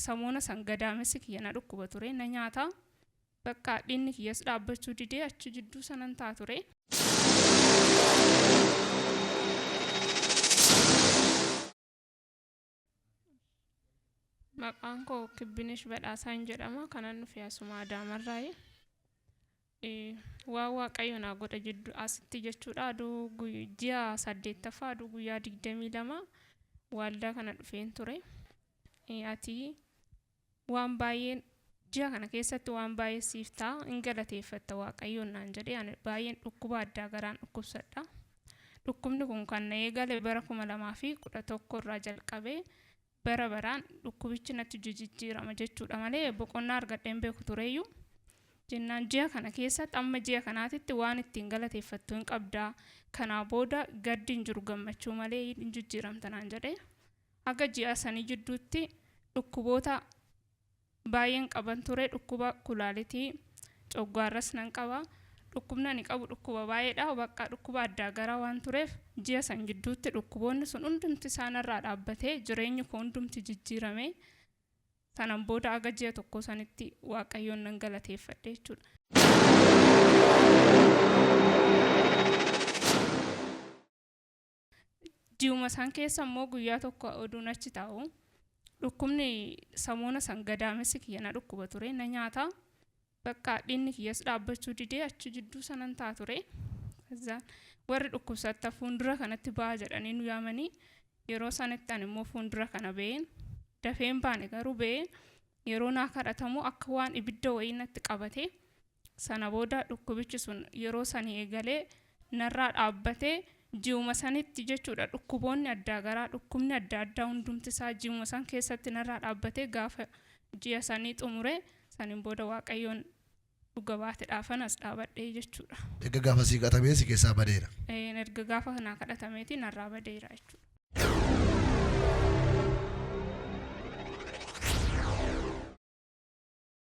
samoona sangadaamessi kiyyana dhukkuba ture na nyaata bakka dhinni kiyyas dhaabbachuu didee achi jidduu sanan taa ture. Maqaan koo Kibbinesh Badhaasaan jedhama kanan dhufe asuma Adaamarraayi. Waa waaqayyo naa godha jidduu asitti jechuudha aduu ji'a 8ffaa aduu guyyaa 22 waldaa kana dhufeen ture. Ati waan baay'een ji'a kana keessatti waan baay'ee siif ta'a hin galateeffatta waaqayyoon naan jedhee ani baay'een dhukkuba addaa garaan dhukkubsadha. Dhukkubni kun kan na eegale bara 2011 irraa jalqabee bara baraan dhukkubichi natti jijjiirama jechuudha malee boqonnaa argadheen beeku tureyyuu. Jennaan ji'a kana keessatti amma ji'a kanaatitti waan ittiin galateeffattu hin qabdaa kanaa booda gaddi hin jiru gammachuu malee hin jijjiiramta naan jedhee. Akka ji'a sanii jidduutti dhukkuboota baay'een qaban ture dhukkuba kulaalitii coggaarras nan qaba. Dhukkubni ani qabu dhukkuba baay'eedha bakka dhukkuba addaa garaa waan tureef ji'a san jidduutti dhukkuboonni sun hundumti isaanirraa dhaabbatee jireenyi koo hundumti jijjiirame. Sanan booda aga ji'a tokko sanitti waaqayyoon nan galateeffadhe jechuudha. Ji'uma san keessa immoo guyyaa tokko oduun achi taa'u dhukkubni samoona sangadaamessi kiyyana dhukkuba ture na nyaata bakka dhinni kiyyas dhaabbachuu didee achi jidduu sanan taa ture. Warri dhukkubsatta fuuldura kanatti ba'aa jedhanii nu yaamanii yeroo sanatti ani immoo fuuldura kana ba'een dafeen baane garuu ba'ee yeroo naa kadhatamu akka waan ibidda wayii natti qabate sana booda dhukkubichi sun yeroo sanii eegalee narraa dhaabbatee ji'uma sanitti jechuudha dhukkuboonni addaa garaa dhukkubni adda addaa hundumti isaa ji'uma san keessatti narraa dhaabbatee gaafa ji'a sanii xumure saniin booda waaqayyoon dhuga baateedhaafan as dhaabadhee jechuudha. Erga gaafa sii kadhatamee si keessaa badeera. Erga gaafa kanaa kadhatameeti narraa badeera jechuudha.